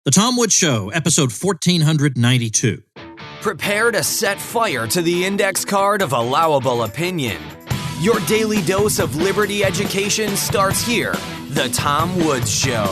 The Tom Woods Show, episode 1492. Prepare to set fire to the index card of allowable opinion. Your daily dose of liberty education starts here. The Tom Woods Show.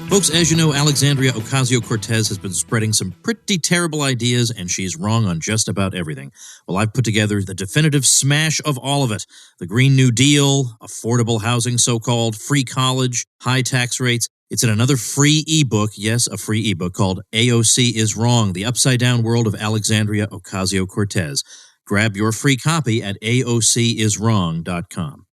Folks, as you know, Alexandria Ocasio-Cortez has been spreading some pretty terrible ideas, and she's wrong on just about everything. Well, I've put together the definitive smash of all of it. The Green New Deal, affordable housing, so-called, free college, high tax rates. It's in another free ebook, yes, a free ebook called AOC is Wrong, The Upside-Down World of Alexandria Ocasio-Cortez. Grab your free copy at aociswrong.com.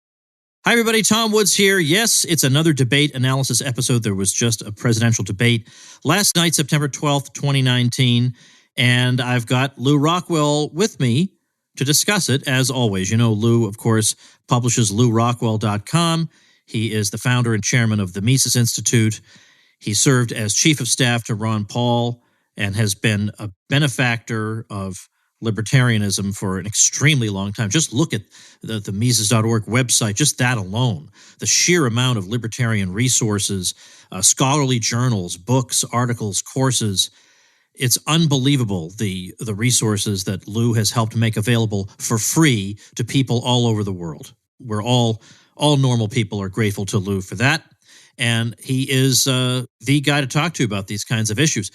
Hi, everybody. Tom Woods here. Yes, it's another debate analysis episode. There was just a presidential debate last night, September 12th, 2019, and I've got Lou Rockwell with me to discuss it, as always. You know, Lou, of course, publishes LouRockwell.com. He is the founder and chairman of the Mises Institute. He served as chief of staff to Ron Paul and has been a benefactor of libertarianism for an extremely long time. Just look at the Mises.org website, just that alone. The sheer amount of libertarian resources, scholarly journals, books, articles, courses. It's unbelievable, the resources that Lou has helped make available for free to people all over the world. We're all normal people are grateful to Lou for that. And he is the guy to talk to about these kinds of issues.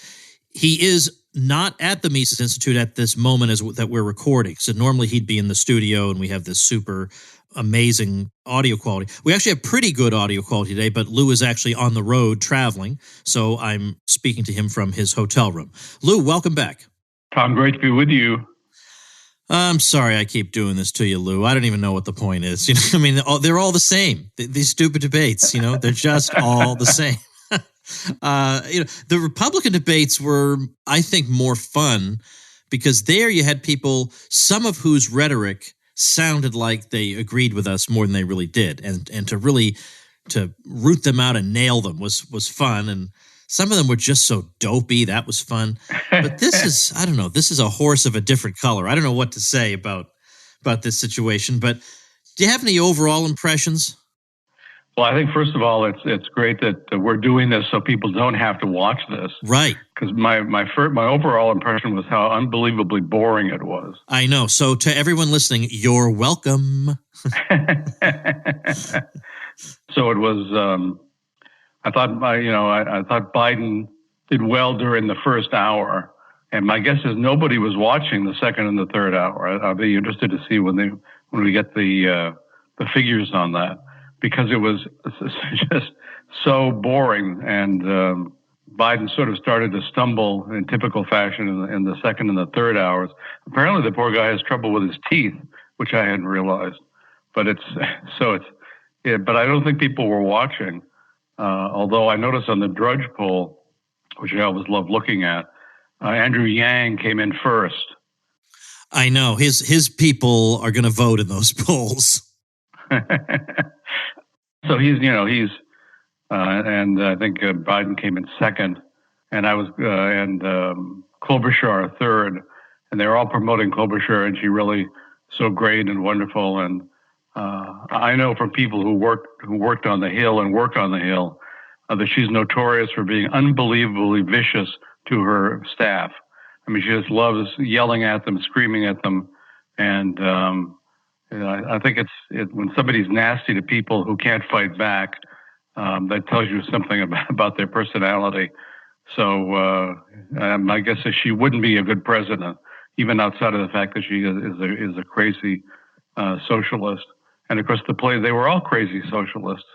He is not at the Mises Institute at this moment that we're recording. So normally he'd be in the studio and we have this super amazing audio quality. We actually have pretty good audio quality today, but Lou is actually on the road traveling. So I'm speaking to him from his hotel room. Lou, welcome back. Tom, great to be with you. I'm sorry I keep doing this to you, Lou. I don't even know what the point is. You know, I mean, they're all the same. These stupid debates, you know, they're just all the same. The Republican debates were, I think, more fun because there you had people, some of whose rhetoric sounded like they agreed with us more than they really did. And to root them out and nail them was fun. And some of them were just so dopey. That was fun. But this is, I don't know, this is a horse of a different color. I don't know what to say about this situation. But do you have any overall impressions? Well, I think, first of all, it's great that we're doing this so people don't have to watch this. Right. Because my overall impression was how unbelievably boring it was. I know. So to everyone listening, you're welcome. So it was, I thought Biden did well during the first hour. And my guess is nobody was watching the second and the third hour. I'll be interested to see when we get the figures on that, because it was just so boring. And Biden sort of started to stumble in typical fashion in the second and the third hours. Apparently, the poor guy has trouble with his teeth, which I hadn't realized. But but I don't think people were watching. Although I noticed on the Drudge poll, which I always love looking at, Andrew Yang came in first. I know his people are going to vote in those polls. So he's and I think Biden came in second, and Klobuchar third, and they're all promoting Klobuchar, and she really so great and wonderful. And I know from people who worked on the Hill and work on the Hill that she's notorious for being unbelievably vicious to her staff. I mean, she just loves yelling at them, screaming at them, and I think it's when somebody's nasty to people who can't fight back, that tells you something about their personality. So my guess is she wouldn't be a good president, even outside of the fact that she is a crazy socialist. And of course, they were all crazy socialists.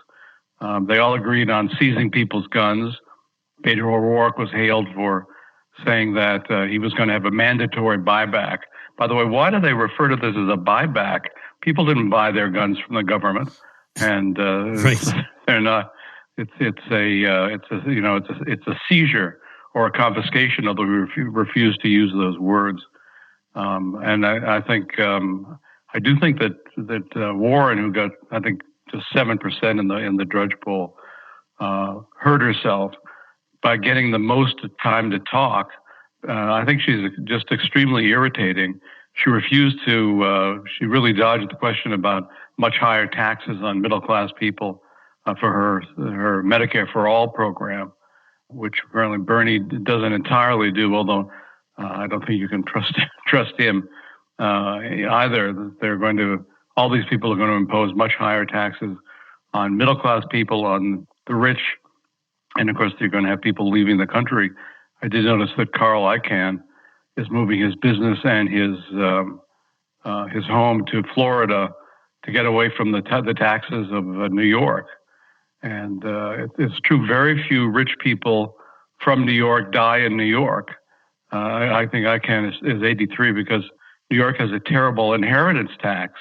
They all agreed on seizing people's guns. Beto O'Rourke was hailed for saying that he was going to have a mandatory buyback. By the way, why do they refer to this as a buyback? People didn't buy their guns from the government, and right. They're not. It's a seizure or a confiscation, although we refuse to use those words. And I think I do think that Warren, who got I think just 7% in the Drudge poll, hurt herself by getting the most time to talk. I think she's just extremely irritating. She refused to. She really dodged the question about much higher taxes on middle class people for her Medicare for All program. which apparently Bernie doesn't entirely do, although I don't think you can trust him either. All these people are going to impose much higher taxes on middle-class people, on the rich, and of course they're going to have people leaving the country. I did notice that Carl Icahn is moving his business and his home to Florida to get away from the taxes of New York. And it's true, very few rich people from New York die in New York. I think Icahn is 83 because New York has a terrible inheritance tax.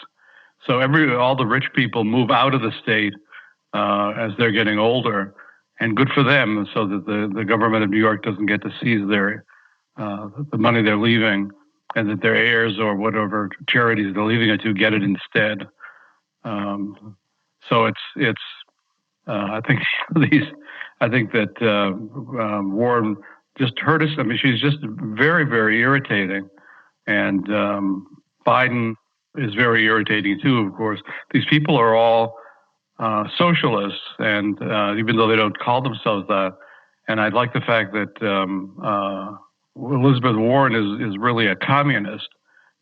So all the rich people move out of the state as they're getting older, and good for them, so that the government of New York doesn't get to seize the money they're leaving, and that their heirs or whatever charities they're leaving it to get it instead. So it's I think that Warren just hurt us. I mean, she's just very, very irritating, and Biden is very irritating too. Of course, these people are all socialists, and even though they don't call themselves that, and I like the fact that Elizabeth Warren is really a communist,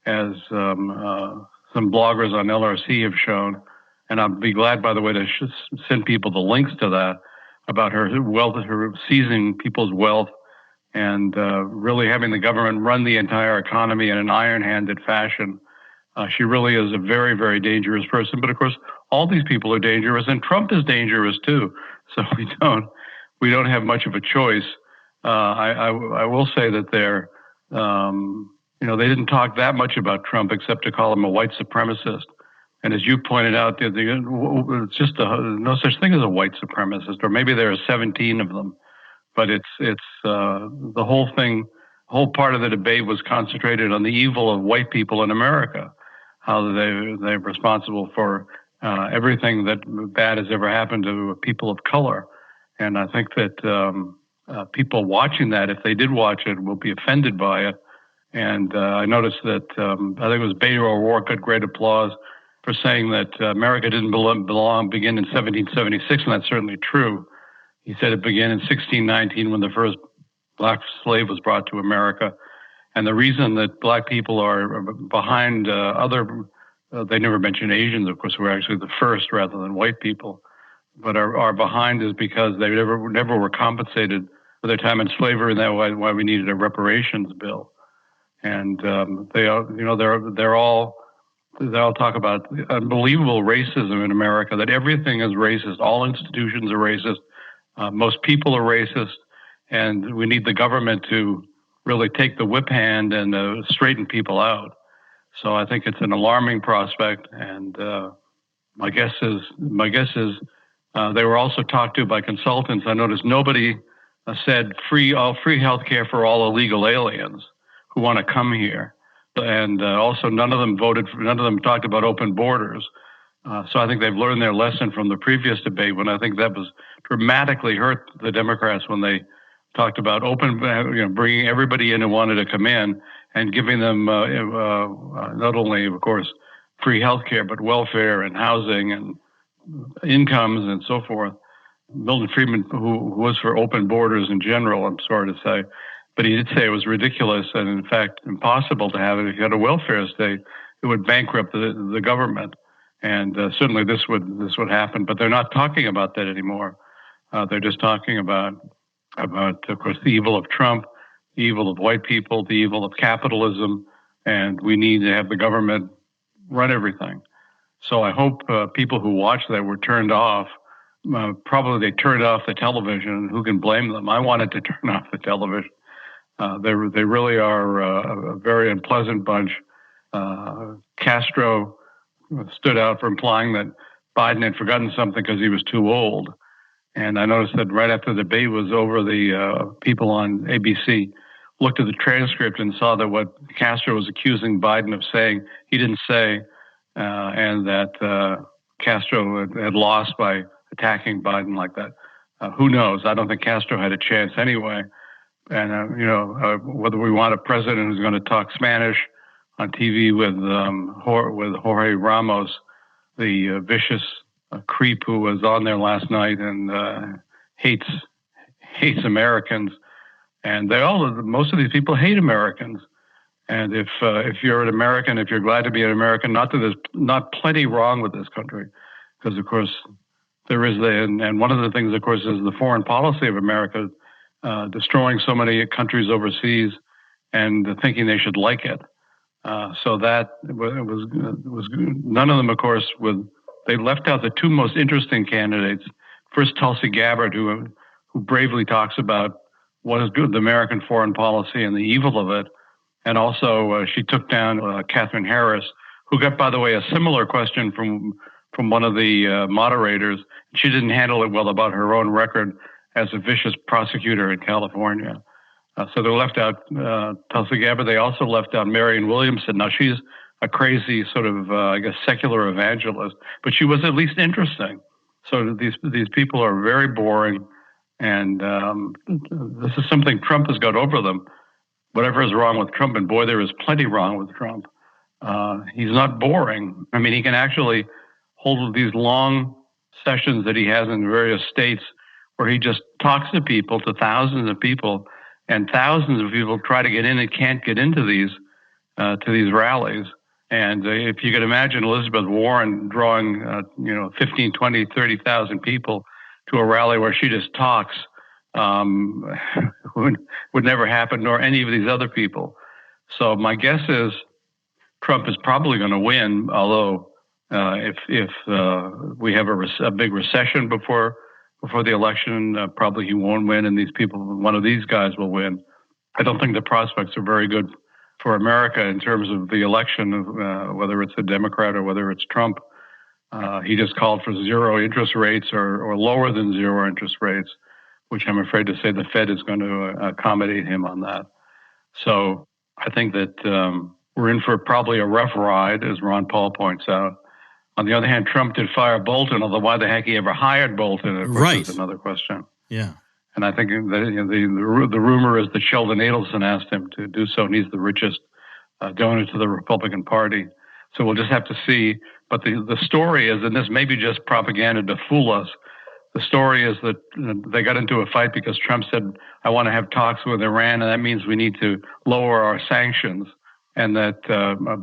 as some bloggers on LRC have shown. And I'd be glad, by the way, to send people the links to that, about her wealth, her seizing people's wealth, and really having the government run the entire economy in an iron-handed fashion. She really is a very, very dangerous person. But of course, all these people are dangerous, and Trump is dangerous too. So we don't have much of a choice. I will say that they didn't talk that much about Trump except to call him a white supremacist. And as you pointed out, it's just no such thing as a white supremacist, or maybe there are 17 of them. But it's the whole thing. Whole part of the debate was concentrated on the evil of white people in America, how they're responsible for everything that bad has ever happened to people of color. And I think that people watching that, if they did watch it, will be offended by it. And I noticed that I think it was Beto O'Rourke got great applause for saying that America didn't begin in 1776, and that's certainly true. He said it began in 1619 when the first black slave was brought to America. And the reason that black people are behind they never mentioned Asians, of course, who were actually the first rather than white people, but are behind is because they never were compensated for their time in slavery, and that's why we needed a reparations bill. And they all talk about unbelievable racism in America, that everything is racist. All institutions are racist. Most people are racist. And we need the government to really take the whip hand and straighten people out. So I think it's an alarming prospect. And my guess is they were also talked to by consultants. I noticed nobody said free health care for all illegal aliens who want to come here. And also none of them talked about open borders. So I think they've learned their lesson from the previous debate, when I think that was dramatically hurt the Democrats when they talked about bringing everybody in who wanted to come in and giving them not only, of course, free health care, but welfare and housing and incomes and so forth. Milton Friedman, who was for open borders in general, I'm sorry to say, but he did say it was ridiculous and, in fact, impossible to have it. If you had a welfare state, it would bankrupt the government. And certainly this would happen. But they're not talking about that anymore. They're just talking about, of course, the evil of Trump, the evil of white people, the evil of capitalism, and we need to have the government run everything. So I hope people who watched that were turned off. Probably they turned off the television. Who can blame them? I wanted to turn off the television. They really are a very unpleasant bunch. Castro stood out for implying that Biden had forgotten something because he was too old. And I noticed that right after the debate was over, the people on ABC looked at the transcript and saw that what Castro was accusing Biden of saying, he didn't say, and that Castro had lost by attacking Biden like that. Who knows? I don't think Castro had a chance anyway. And, whether we want a president who's going to talk Spanish on TV with Jorge Ramos, the vicious creep who was on there last night and hates hates Americans, and most of these people hate Americans. And if you're an American, if you're glad to be an American, not that there's not plenty wrong with this country, because of course there is and one of the things, of course, is the foreign policy of America, destroying so many countries overseas and thinking they should like it. So that was none of them, of course, they left out the two most interesting candidates. First, Tulsi Gabbard, who bravely talks about what is good, the American foreign policy and the evil of it. And also, she took down Catherine Harris, who got, by the way, a similar question from one of the moderators. She didn't handle it well about her own record as a vicious prosecutor in California. So they left out Tulsi Gabbard. They also left out Marianne Williamson. Now, she's a crazy sort of, secular evangelist, but she was at least interesting. So these people are very boring, and this is something Trump has got over them. Whatever is wrong with Trump, and boy, there is plenty wrong with Trump. He's not boring. I mean, he can actually hold these long sessions that he has in various states where he just talks to people, to thousands of people, and thousands of people try to get in and can't get into these rallies. And if you could imagine Elizabeth Warren drawing 15, 20, 30,000 people to a rally where she just talks, would never happen, nor any of these other people. So my guess is Trump is probably going to win, although if we have a big recession before the election, probably he won't win, and one of these guys will win. I don't think the prospects are very good for America in terms of the election, whether it's a Democrat or whether it's Trump. He just called for zero interest rates or lower than zero interest rates, which I'm afraid to say the Fed is going to accommodate him on that. So I think that we're in for probably a rough ride, as Ron Paul points out. On the other hand, Trump did fire Bolton, although why the heck he ever hired Bolton, of course, is another question. Yeah. And I think that the rumor is that Sheldon Adelson asked him to do so, and he's the richest donor to the Republican Party. So we'll just have to see. But the story is, and this may be just propaganda to fool us, the story is that they got into a fight because Trump said, I want to have talks with Iran, and that means we need to lower our sanctions. And that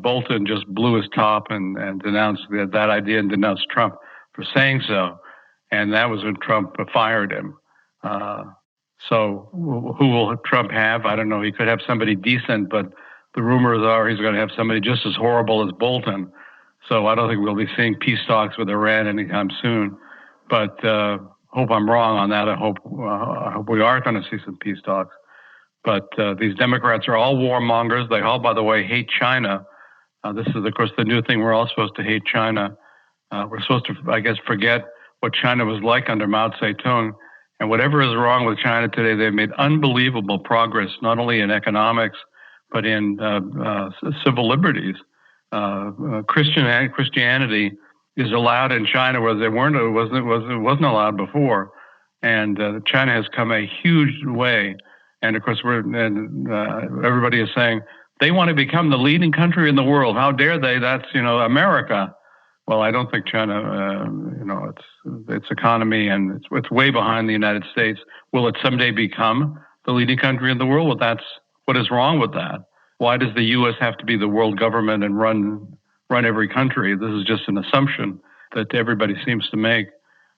Bolton just blew his top and denounced that idea and denounced Trump for saying so. And that was when Trump fired him. So who will Trump have? I don't know. He could have somebody decent, but the rumors are he's going to have somebody just as horrible as Bolton. So I don't think we'll be seeing peace talks with Iran anytime soon. But hope I'm wrong on that. I hope we are going to see some peace talks. But these Democrats are all warmongers. They all, by the way, hate China. This is, of course, the new thing. We're all supposed to hate China. We're supposed to, I guess, forget what China was like under Mao Zedong. And whatever is wrong with China today, they've made unbelievable progress, not only in economics, but in civil liberties. Christianity is allowed in China where it wasn't allowed before. And China has come a huge way. And of course, everybody is saying they want to become the leading country in the world. How dare they? That's America. Well, I don't think China. Its economy and it's way behind the United States. Will it someday become the leading country in the world? Well, that's what is wrong with that. Why does the U.S. have to be the world government and run every country? This is just an assumption that everybody seems to make.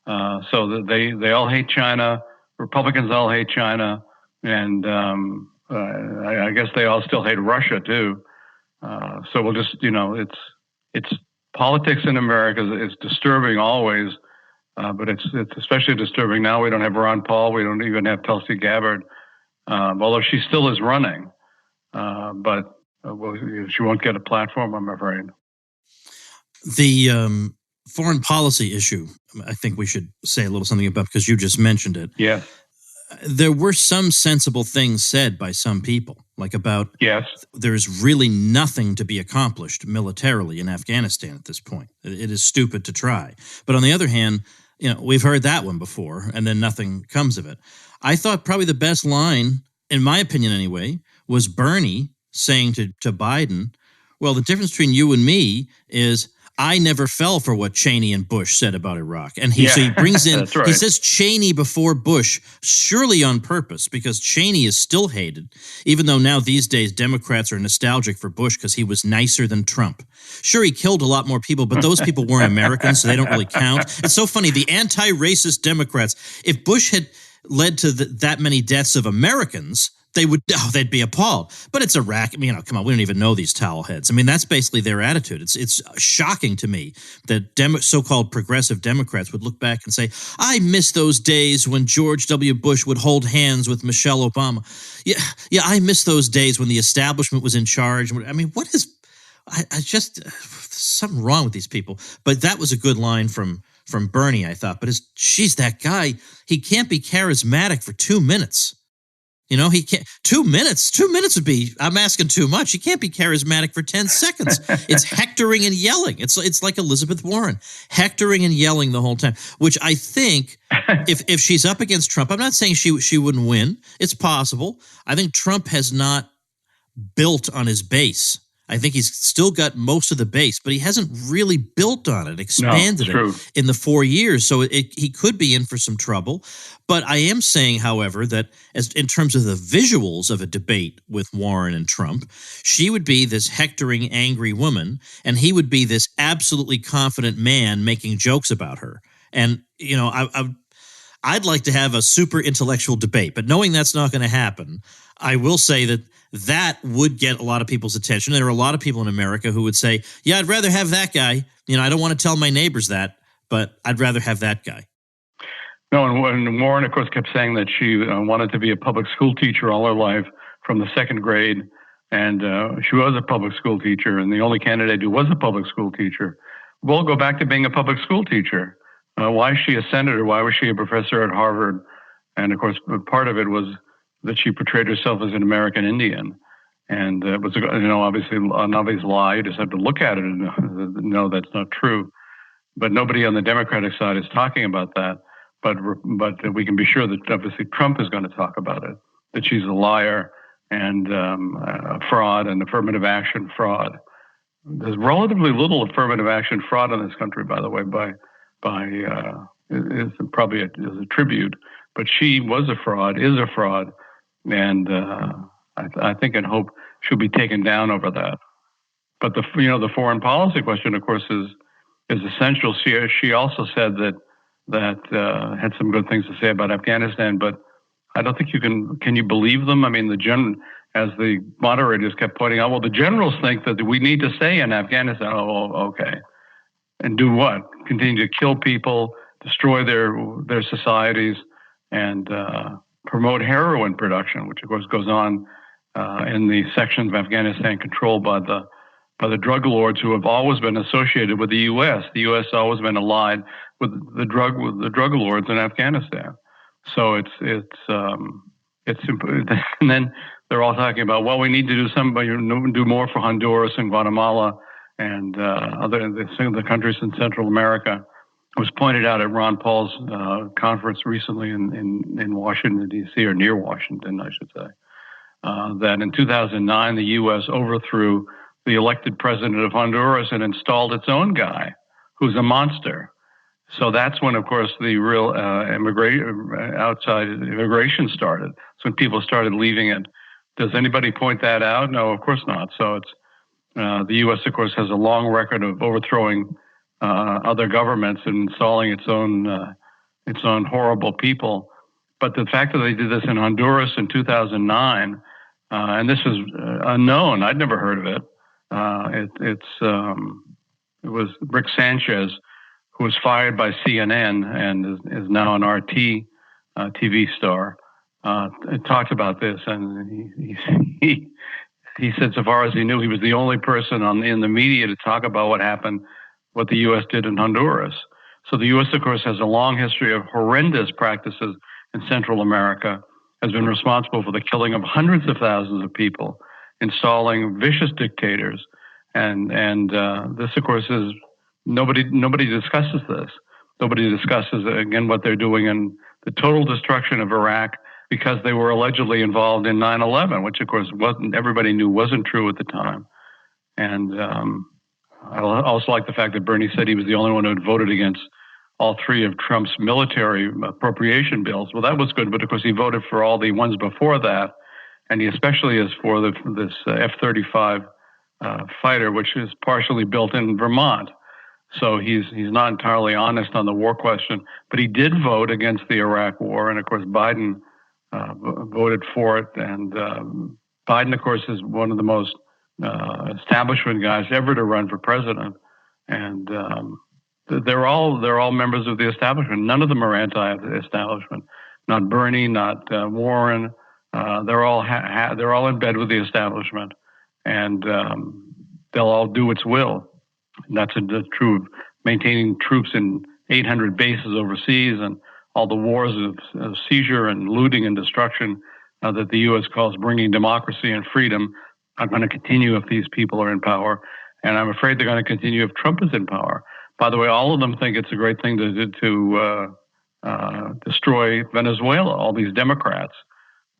So that they all hate China. Republicans all hate China. And I guess they all still hate Russia too. So we'll just, it's politics in America is disturbing always, but it's especially disturbing now. We don't have Ron Paul. We don't even have Tulsi Gabbard, although she still is running. But she won't get a platform, I'm afraid. The foreign policy issue, I think we should say a little something about because you just mentioned it. Yeah. There were some sensible things said by some people, like about there's really nothing to be accomplished militarily in Afghanistan at this point. It is stupid to try. But on the other hand, we've heard that one before, and then nothing comes of it. I thought probably the best line, in my opinion anyway, was Bernie saying to Biden, well, the difference between you and me is I never fell for what Cheney and Bush said about Iraq. And so he brings in, that's right. He says Cheney before Bush, surely on purpose, because Cheney is still hated, even though now these days Democrats are nostalgic for Bush because he was nicer than Trump. Sure, he killed a lot more people, but those people weren't Americans, so they don't really count. It's so funny, the anti-racist Democrats, if Bush had led to that many deaths of Americans, they'd be appalled. But it's Iraq. I mean, come on, we don't even know these towel heads. I mean, that's basically their attitude. It's shocking to me that so-called progressive Democrats would look back and say, I miss those days when George W. Bush would hold hands with Michelle Obama. Yeah, I miss those days when the establishment was in charge. I mean, what is... I just... something wrong with these people. But that was a good line from Bernie, I thought. But she's that guy. He can't be charismatic for 2 minutes. He can't. 2 minutes. 2 minutes would be. I'm asking too much. He can't be charismatic for 10 seconds. It's hectoring and yelling. It's like Elizabeth Warren, hectoring and yelling the whole time. Which I think, if she's up against Trump, I'm not saying she wouldn't win. It's possible. I think Trump has not built on his base. I think he's still got most of the base, but he hasn't really built on it, expanded it in the 4 years. So he could be in for some trouble. But I am saying, however, that in terms of the visuals of a debate with Warren and Trump, she would be this hectoring, angry woman, and he would be this absolutely confident man making jokes about her. And, I'd like to have a super intellectual debate, but knowing that's not going to happen, I will say that would get a lot of people's attention. There are a lot of people in America who would say, yeah, I'd rather have that guy. I don't want to tell my neighbors that, but I'd rather have that guy. No, and Warren, of course, kept saying that she wanted to be a public school teacher all her life from the second grade. And she was a public school teacher, and the only candidate who was a public school teacher. We'll go back to being a public school teacher. Why is she a senator? Why was she a professor at Harvard? And, of course, part of it was that she portrayed herself as an American Indian. And it was, obviously an obvious lie. You just have to look at it and know that's not true. But nobody on the Democratic side is talking about that. But we can be sure that obviously Trump is going to talk about it, that she's a liar and a fraud and affirmative action fraud. There's relatively little affirmative action fraud in this country, by the way, is probably a tribute. But she was a fraud, is a fraud, and I think and hope she'll be taken down over that. But the foreign policy question, of course, is essential. She also said that had some good things to say about Afghanistan, but I don't think can you believe them? I mean, as the moderators kept pointing out, well, the generals think that we need to stay in Afghanistan. Oh, okay. And do what? Continue to kill people, destroy their societies, and promote heroin production, which of course goes on in the sections of Afghanistan controlled by the drug lords who have always been associated with the U.S. The U.S. has always been allied with the drug lords in Afghanistan. So it's and then they're all talking about, well, we need to do more for Honduras and Guatemala and the countries in Central America. It was pointed out at Ron Paul's conference recently in Washington, D.C., or near Washington, I should say, that in 2009, the U.S. overthrew the elected president of Honduras and installed its own guy, who's a monster. So that's when, of course, the real outside immigration started. That's when people started leaving it. Does anybody point that out? No, of course not. So it's the U.S., of course, has a long record of overthrowing other governments and installing its own horrible people. But the fact that they did this in Honduras in 2009, and this was unknown, I'd never heard of it. It was Rick Sanchez, who was fired by CNN and is now an RT TV star, talked about this, and he said, so far as he knew, he was the only person in the media to talk about what the U.S. did in Honduras. So the U.S., of course, has a long history of horrendous practices in Central America, has been responsible for the killing of hundreds of thousands of people, installing vicious dictators, and this, of course, is nobody discusses this. Nobody discusses again what they're doing in the total destruction of Iraq because they were allegedly involved in 9/11, which of course everybody knew wasn't true at the time, and I also like the fact that Bernie said he was the only one who had voted against all three of Trump's military appropriation bills. Well, that was good, but of course he voted for all the ones before that, and he especially is for this F-35 fighter, which is partially built in Vermont. So he's not entirely honest on the war question, but he did vote against the Iraq war, and of course Biden voted for it. And Biden, of course, is one of the most establishment guys ever to run for president, and they're all members of the establishment. None of them are anti-establishment. Not Bernie, not Warren. They're all in bed with the establishment, and they'll all do its will. And that's true of maintaining troops in 800 bases overseas and all the wars of seizure and looting and destruction that the U.S. calls bringing democracy and freedom are going to continue if these people are in power. And I'm afraid they're going to continue if Trump is in power. By the way, all of them think it's a great thing to destroy Venezuela, all these Democrats.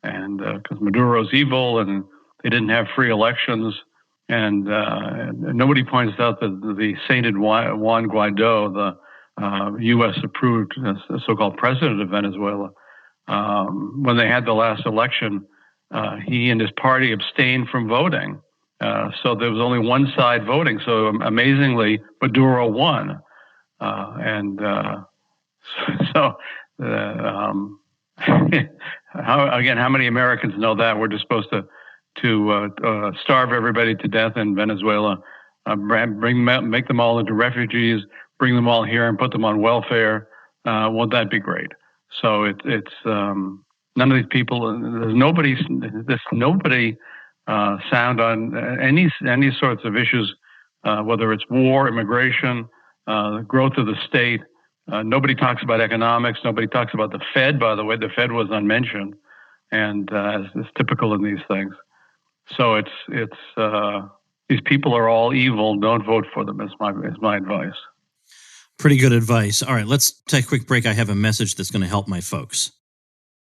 And because Maduro's evil and they didn't have free elections. And nobody points out that the sainted Juan Guaido, the U.S.-approved so-called president of Venezuela, when they had the last election, he and his party abstained from voting. So there was only one side voting. So amazingly, Maduro won. How many Americans know that? We're just supposed to starve everybody to death in Venezuela, make them all into refugees, bring them all here and put them on welfare. Won't that be great? So it's none of these people. There's nobody sound on any sorts of issues, whether it's war, immigration, the growth of the state. Nobody talks about economics. Nobody talks about the Fed. By the way, the Fed was unmentioned, and as is typical in these things. So it's these people are all evil. Don't vote for them. Is my advice. Pretty good advice. All right, let's take a quick break. I have a message that's going to help my folks.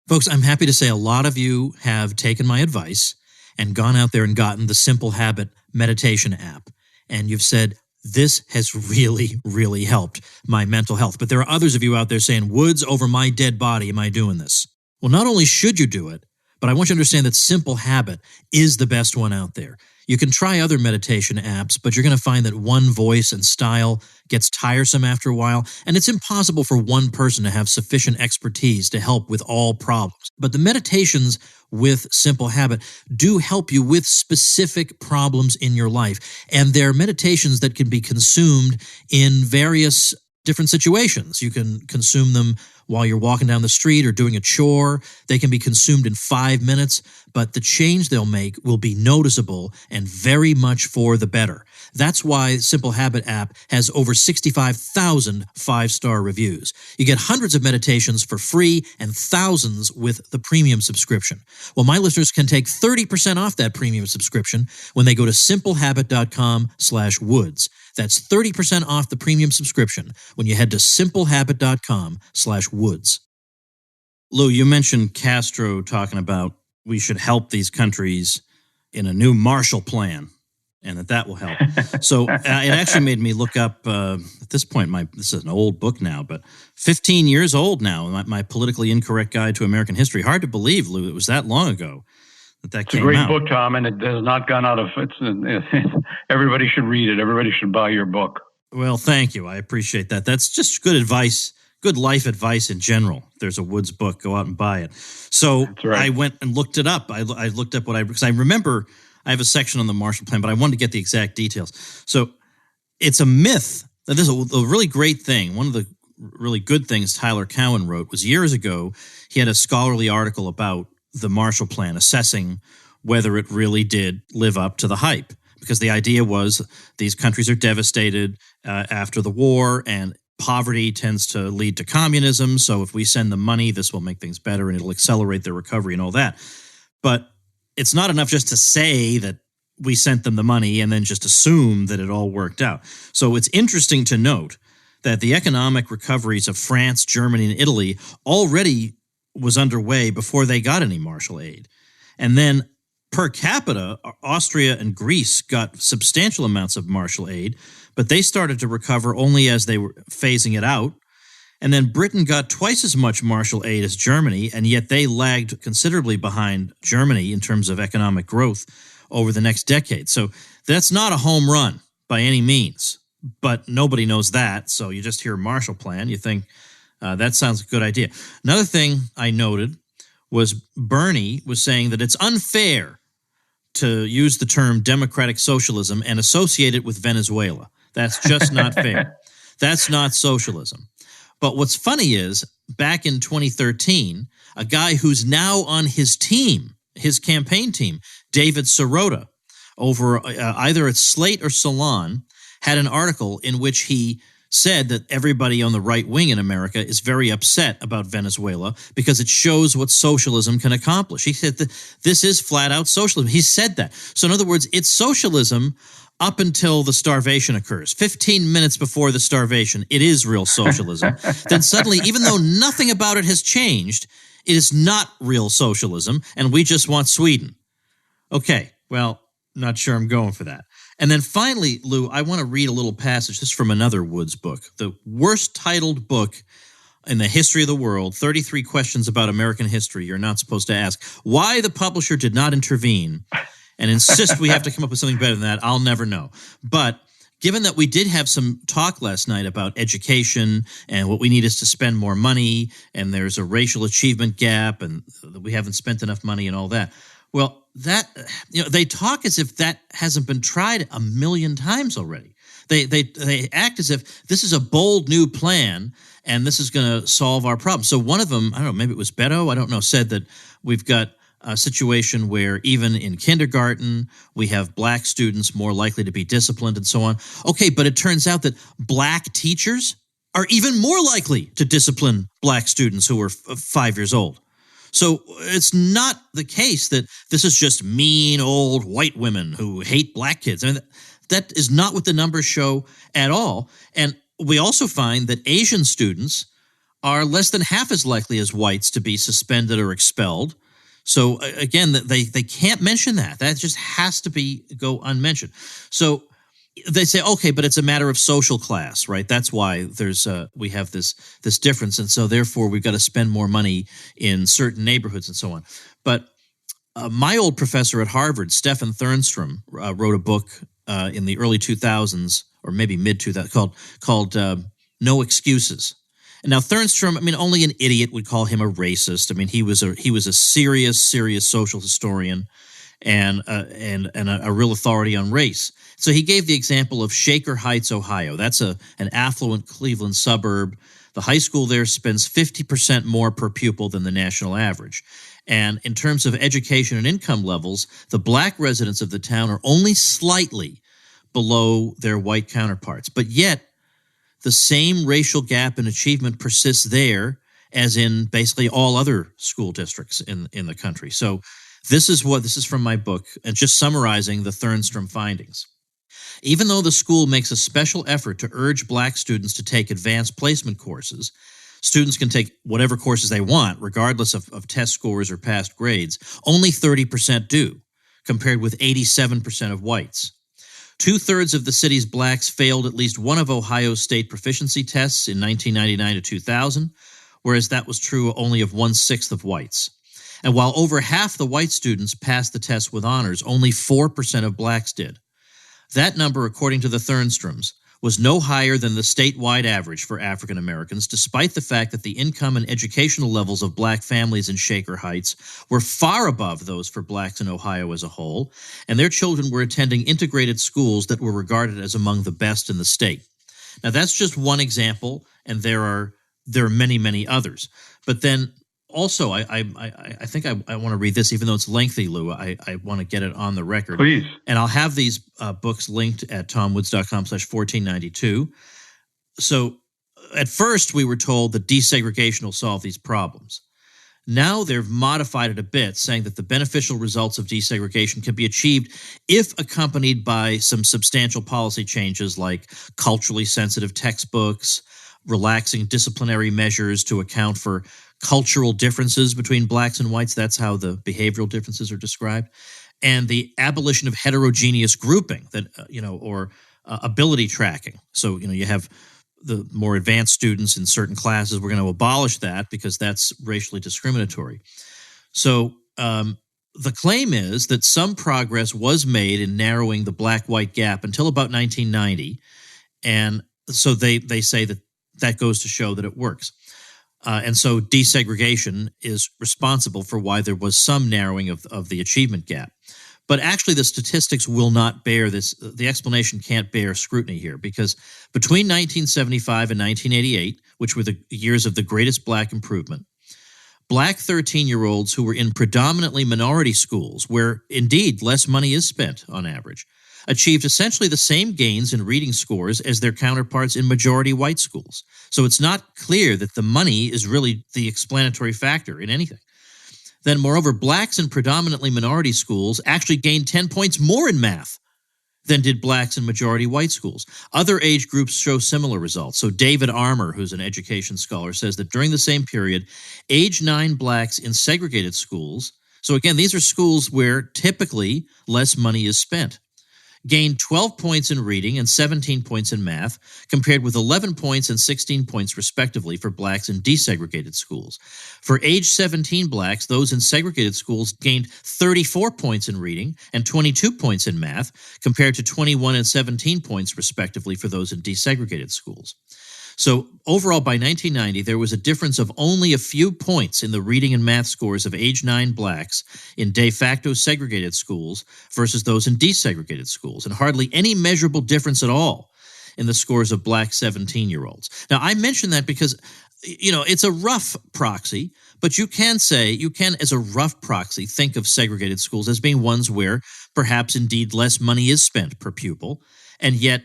Folks, I'm happy to say a lot of you have taken my advice and gone out there and gotten the Simple Habit meditation app. And you've said, this has really, really helped my mental health. But there are others of you out there saying, Woods, over my dead body, am I doing this? Well, not only should you do it, but I want you to understand that Simple Habit is the best one out there. You can try other meditation apps, but you're going to find that one voice and style gets tiresome after a while, and it's impossible for one person to have sufficient expertise to help with all problems. But the meditations with Simple Habit do help you with specific problems in your life, and they're meditations that can be consumed in various different situations. You can consume them while you're walking down the street or doing a chore. They can be consumed in 5 minutes, but the change they'll make will be noticeable and very much for the better. That's why Simple Habit app has over 65,000 5-star reviews. You get hundreds of meditations for free and thousands with the premium subscription. Well, my listeners can take 30% off that premium subscription when they go to simplehabit.com/woods. That's 30% off the premium subscription when you head to simplehabit.com/woods. Lou, you mentioned Castro talking about we should help these countries in a new Marshall Plan, and that will help. So it actually made me look up, at this point, this is an old book now, but 15 years old now, my Politically Incorrect Guide to American History. Hard to believe, Lou, it was that long ago that came out. It's a great book, Tom, and it has not gone out of, everybody should read it. Everybody should buy your book. Well, thank you. I appreciate that. That's just good advice, good life advice in general. If there's a Woods book, go out and buy it. So right. I went and looked it up. I looked up because I remember I have a section on the Marshall Plan, but I wanted to get the exact details. So it's a myth that this is a really great thing. One of the really good things Tyler Cowen wrote was years ago, he had a scholarly article about the Marshall Plan, assessing whether it really did live up to the hype. Because the idea was these countries are devastated after the war, and poverty tends to lead to communism. So if we send them money, this will make things better and it'll accelerate their recovery and all that. But it's not enough just to say that we sent them the money and then just assume that it all worked out. So it's interesting to note that the economic recoveries of France, Germany, and Italy already was underway before they got any Marshall aid. And then per capita, Austria and Greece got substantial amounts of Marshall aid, but they started to recover only as they were phasing it out. And then Britain got twice as much Marshall aid as Germany, and yet they lagged considerably behind Germany in terms of economic growth over the next decade. So that's not a home run by any means, but nobody knows that. So you just hear Marshall Plan, you think that sounds a good idea. Another thing I noted was Bernie was saying that it's unfair to use the term democratic socialism and associate it with Venezuela. That's just not fair. That's not socialism. But what's funny is, back in 2013, a guy who's now on his team, his campaign team, David Sirota, over either at Slate or Salon, had an article in which he said that everybody on the right wing in America is very upset about Venezuela because it shows what socialism can accomplish. He said that this is flat out socialism. He said that. So in other words, it's socialism up until the starvation occurs. 15 minutes before the starvation, it is real socialism. Then suddenly, even though nothing about it has changed, it is not real socialism, and we just want Sweden. Okay, well, not sure I'm going for that. And then finally, Lou, I want to read a little passage. This is from another Woods book, the worst titled book in the history of the world, 33 questions about American history you're not supposed to ask. Why the publisher did not intervene and insist we have to come up with something better than that, I'll never know. But given that we did have some talk last night about education and what we need is to spend more money, and there's a racial achievement gap, and we haven't spent enough money and all that, well, that, they talk as if that hasn't been tried a million times already. They act as if this is a bold new plan and this is going to solve our problem. So one of them, I don't know, maybe it was Beto, I don't know, said that we've got a situation where even in kindergarten, we have black students more likely to be disciplined and so on. Okay, but it turns out that black teachers are even more likely to discipline black students who are 5 years old. So it's not the case that this is just mean old white women who hate black kids. I mean, that is not what the numbers show at all. And we also find that Asian students are less than half as likely as whites to be suspended or expelled. So again, they can't mention that. That just has to go unmentioned. So they say, okay, but it's a matter of social class, right? That's why we have this difference, and so therefore we've got to spend more money in certain neighborhoods and so on. But my old professor at Harvard, Stefan Thernstrom, wrote a book in the early 2000s, or maybe mid 2000s, called "No Excuses." And now Thernstrom, I mean, only an idiot would call him a racist. I mean, he was a serious social historian and a real authority on race. So he gave the example of Shaker Heights, Ohio. That's an affluent Cleveland suburb. The high school there spends 50% more per pupil than the national average. And in terms of education and income levels, the black residents of the town are only slightly below their white counterparts. But yet, the same racial gap in achievement persists there as in basically all other school districts in the country. So this is from my book, and just summarizing the Thernstrom findings. Even though the school makes a special effort to urge black students to take advanced placement courses, students can take whatever courses they want, regardless of test scores or past grades. Only 30% do, compared with 87% of whites. 2/3 of the city's blacks failed at least one of Ohio's state proficiency tests in 1999 to 2000, whereas that was true only of 1/6 of whites. And while over half the white students passed the test with honors, only 4% of blacks did. That number, according to the Thernstroms, was no higher than the statewide average for African Americans, despite the fact that the income and educational levels of black families in Shaker Heights were far above those for blacks in Ohio as a whole, and their children were attending integrated schools that were regarded as among the best in the state. Now, that's just one example, and there are many, many others. But then also, I think I want to read this, even though it's lengthy, Lou. I want to get it on the record. Please. And I'll have these books linked at tomwoods.com/1492. So at first, we were told that desegregation will solve these problems. Now they've modified it a bit, saying that the beneficial results of desegregation can be achieved if accompanied by some substantial policy changes like culturally sensitive textbooks, relaxing disciplinary measures to account for cultural differences between blacks and whites. That's how the behavioral differences are described. And the abolition of heterogeneous grouping, that or ability tracking. So, you have the more advanced students in certain classes. We're going to abolish that because that's racially discriminatory. So the claim is that some progress was made in narrowing the black-white gap until about 1990. And so they say that goes to show that it works. And so desegregation is responsible for why there was some narrowing of the achievement gap. But actually, the statistics will not bear this. The explanation can't bear scrutiny here, because between 1975 and 1988, which were the years of the greatest black improvement, black 13-year-olds who were in predominantly minority schools, where indeed less money is spent on average, achieved essentially the same gains in reading scores as their counterparts in majority white schools. So it's not clear that the money is really the explanatory factor in anything. Then, moreover, blacks in predominantly minority schools actually gained 10 points more in math than did blacks in majority white schools. Other age groups show similar results. So David Armour, who's an education scholar, says that during the same period, age 9 blacks in segregated schools, so again, these are schools where typically less money is spent, gained 12 points in reading and 17 points in math, compared with 11 points and 16 points respectively for blacks in desegregated schools. For age 17 blacks, those in segregated schools gained 34 points in reading and 22 points in math, compared to 21 and 17 points respectively for those in desegregated schools. So overall, by 1990, there was a difference of only a few points in the reading and math scores of age 9 blacks in de facto segregated schools versus those in desegregated schools, and hardly any measurable difference at all in the scores of black 17-year-olds. Now, I mention that because, it's a rough proxy, but you can, as a rough proxy, think of segregated schools as being ones where perhaps indeed less money is spent per pupil, and yet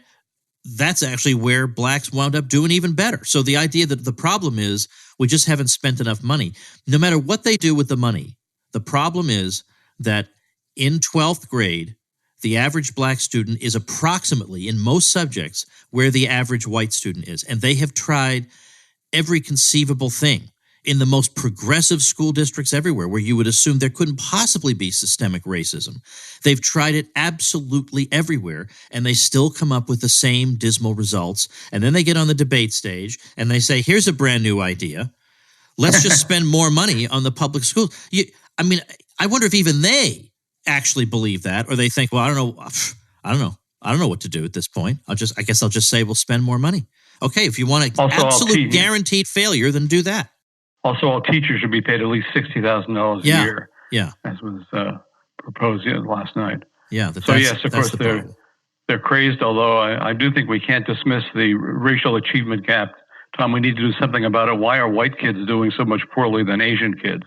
that's actually where blacks wound up doing even better. So the idea that the problem is we just haven't spent enough money. No matter what they do with the money, the problem is that in 12th grade, the average black student is approximately, in most subjects, where the average white student is. And they have tried every conceivable thing in the most progressive school districts everywhere, where you would assume there couldn't possibly be systemic racism. They've tried it absolutely everywhere, and they still come up with the same dismal results. And then they get on the debate stage, and they say, here's a brand new idea. Let's just spend more money on the public schools. I wonder if even they actually believe that, or they think, well, I don't know what to do at this point. I guess I'll just say we'll spend more money. Okay, if you want an absolute guaranteed failure, then do that. Also, all teachers should be paid at least $60,000 a year. Yeah, as was proposed last night. Yeah. Yes, of course they're crazed. Although I do think we can't dismiss the racial achievement gap. Tom, we need to do something about it. Why are white kids doing so much poorly than Asian kids?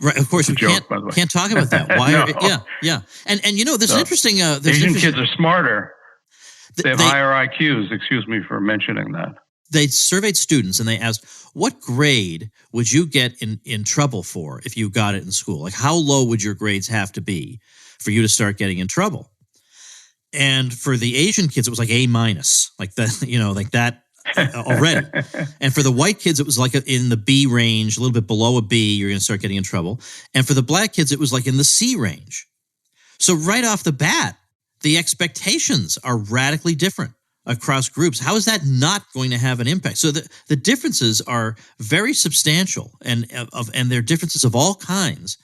Right. Of course, we can't talk about that. Why? No. Yeah. And there's an interesting. Asian kids are smarter. They have higher IQs. Excuse me for mentioning that. They surveyed students and they asked, what grade would you get in trouble for if you got it in school? Like, how low would your grades have to be for you to start getting in trouble? And for the Asian kids, it was like A-, like that, like that already. And for the white kids, it was like in the B range, a little bit below a B, you're going to start getting in trouble. And for the black kids, it was like in the C range. So right off the bat, the expectations are radically different across groups. How is that not going to have an impact? So the differences are very substantial, and they're differences of all kinds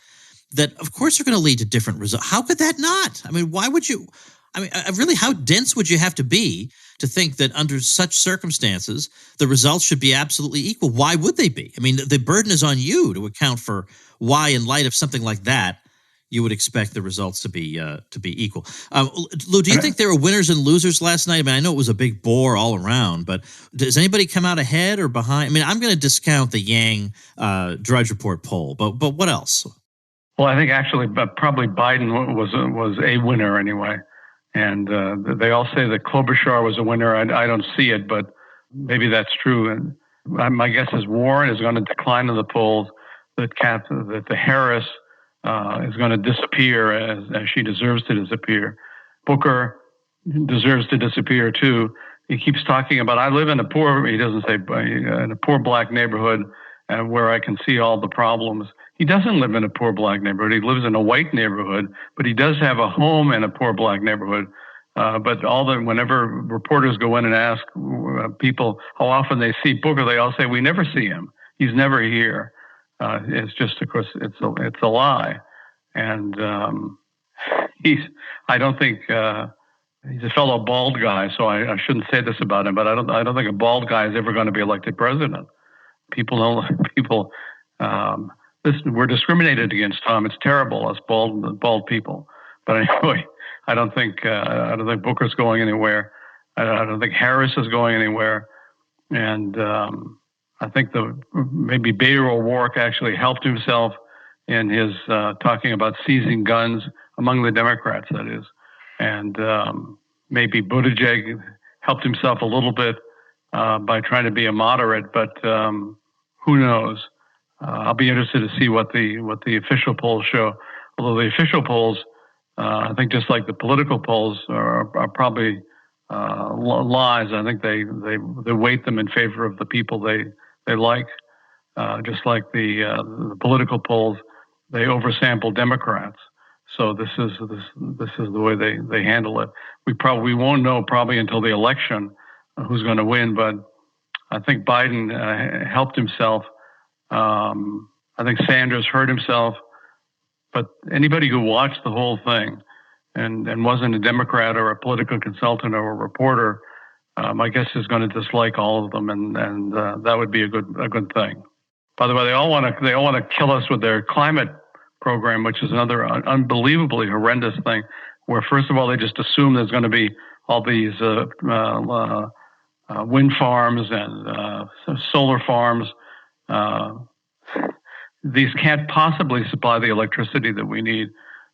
that, of course, are going to lead to different results. How could that not? I mean, why would you? I mean, really, how dense would you have to be to think that under such circumstances, the results should be absolutely equal? Why would they be? I mean, the burden is on you to account for why, in light of something like that, you would expect the results to be equal. Lou, do you think there were winners and losers last night? I mean, I know it was a big bore all around, but does anybody come out ahead or behind? I mean, I'm going to discount the Yang Drudge Report poll, but what else? Well, I think actually probably Biden was a winner anyway, and they all say that Klobuchar was a winner. I don't see it, but maybe that's true. And my guess is Warren is going to decline in the polls. That the Harris is going to disappear as she deserves to disappear. Booker deserves to disappear too. He keeps talking about, I live in a poor, he doesn't say, in a poor black neighborhood where I can see all the problems. He doesn't live in a poor black neighborhood. He lives in a white neighborhood, but he does have a home in a poor black neighborhood. But whenever reporters go in and ask people how often they see Booker, they all say, we never see him. He's never here. It's just, of course, it's a lie. And I don't think, he's a fellow bald guy, so I shouldn't say this about him, but I don't think a bald guy is ever going to be elected president. Listen, we're discriminated against, Tom. It's terrible, us bald people. But anyway, I don't think Booker's going anywhere. I don't think Harris is going anywhere. And I think maybe Beto O'Rourke actually helped himself in his talking about seizing guns among the Democrats, that is. And maybe Buttigieg helped himself a little bit by trying to be a moderate, but who knows? I'll be interested to see what the official polls show. Although the official polls, I think, just like the political polls, are probably lies. I think they weight them in favor of the people they like. Just like the political polls, they oversample Democrats. So this is the way they handle it. We won't know probably until the election who's going to win, but I think Biden helped himself. I think Sanders hurt himself. But anybody who watched the whole thing and wasn't a Democrat or a political consultant or a reporter, my guess is going to dislike all of them, and that would be a good thing. By the way, they all want to kill us with their climate program, which is another unbelievably horrendous thing, where first of all they just assume there's going to be all these wind farms and solar farms. These can't possibly supply the electricity that we need.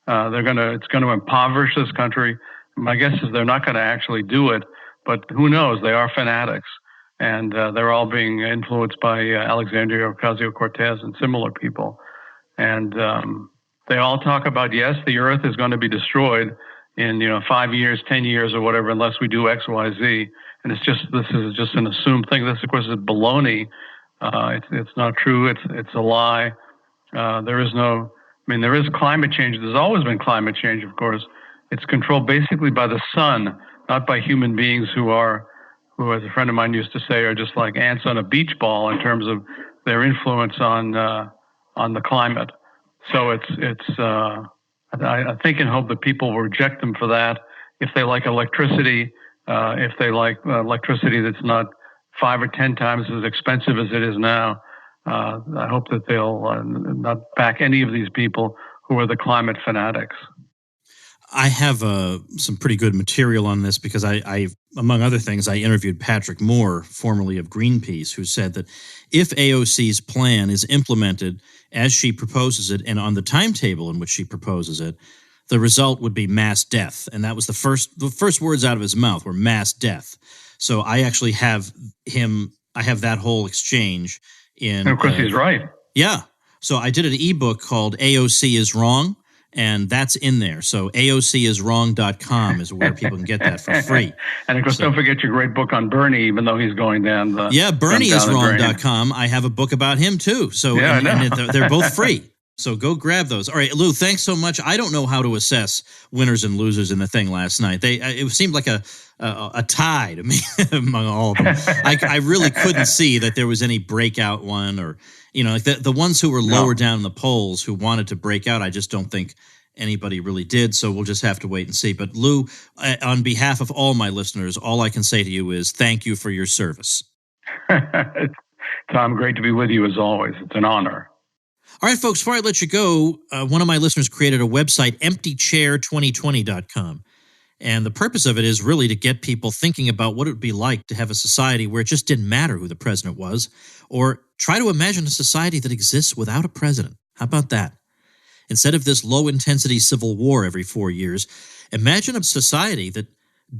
It's going to impoverish this country. My guess is they're not going to actually do it, but who knows? They are fanatics, and they're all being influenced by Alexandria Ocasio-Cortez and similar people. And they all talk about, yes, the Earth is going to be destroyed in 5 years, 10 years, or whatever, unless we do X, Y, Z. And this is just an assumed thing. This, of course, is baloney. It's not true. It's a lie. There is climate change. There's always been climate change, of course. It's controlled basically by the sun, not by human beings who, as a friend of mine used to say, are just like ants on a beach ball in terms of their influence on the climate. So I think and hope that people will reject them for that. If they like electricity, if they like electricity that's not 5 or 10 times as expensive as it is now, I hope that they'll not back any of these people who are the climate fanatics. I have some pretty good material on this because I, among other things, I interviewed Patrick Moore, formerly of Greenpeace, who said that if AOC's plan is implemented as she proposes it and on the timetable in which she proposes it, the result would be mass death. And that was the first words out of his mouth were mass death. So I actually have that whole exchange in. And of course, he's right. Yeah. So I did an ebook called AOC is Wrong, and that's in there. So AOCiswrong.com is where people can get that for free. And of course, don't forget your great book on Bernie, even though he's going down the. Yeah, BernieIsWrong.com. I have a book about him too. So and they're both free. So go grab those. All right, Lou, thanks so much. I don't know how to assess winners and losers in the thing last night. It seemed like a tie to me among all of them. I really couldn't see that there was any breakout one, or like the ones who were lower down in the polls who wanted to break out. I just don't think anybody really did. So we'll just have to wait and see. But Lou, on behalf of all my listeners, all I can say to you is thank you for your service. Tom, great to be with you as always. It's an honor. All right, folks, before I let you go, one of my listeners created a website, emptychair2020.com. And the purpose of it is really to get people thinking about what it would be like to have a society where it just didn't matter who the president was, or try to imagine a society that exists without a president. How about that? Instead of this low-intensity civil war every 4 years, imagine a society that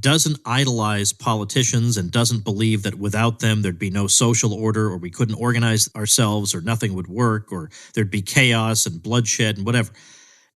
doesn't idolize politicians and doesn't believe that without them there'd be no social order, or we couldn't organize ourselves, or nothing would work, or there'd be chaos and bloodshed and whatever.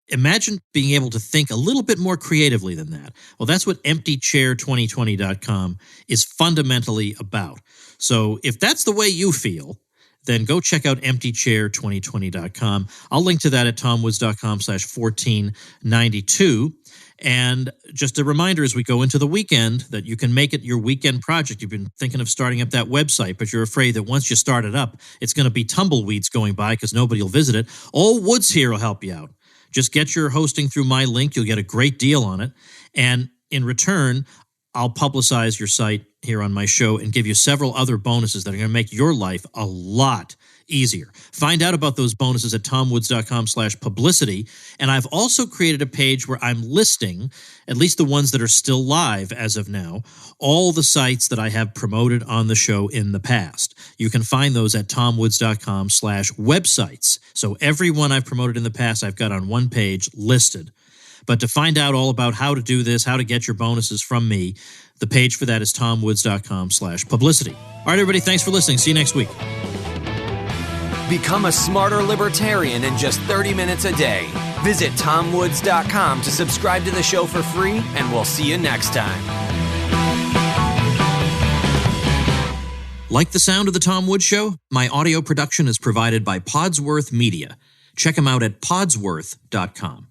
Imagine being able to think a little bit more creatively than that. Well, that's what emptychair2020.com is fundamentally about. So if that's the way you feel, then go check out emptychair2020.com. I'll link to that at tomwoods.com/1492. And just a reminder as we go into the weekend that you can make it your weekend project. You've been thinking of starting up that website, but you're afraid that once you start it up, it's going to be tumbleweeds going by because nobody will visit it. All Woods here will help you out. Just get your hosting through my link. You'll get a great deal on it. And in return, I'll publicize your site here on my show and give you several other bonuses that are going to make your life a lot easier. Find out about those bonuses at tomwoods.com/publicity. And I've also created a page where I'm listing, at least the ones that are still live as of now, all the sites that I have promoted on the show in the past. You can find those at tomwoods.com/websites. So every one I've promoted in the past, I've got on one page listed. But to find out all about how to do this, how to get your bonuses from me, the page for that is tomwoods.com/publicity. All right, everybody, thanks for listening. See you next week. Become a smarter libertarian in just 30 minutes a day. Visit tomwoods.com to subscribe to the show for free, and we'll see you next time. Like the sound of The Tom Woods Show? My audio production is provided by Podsworth Media. Check them out at podsworth.com.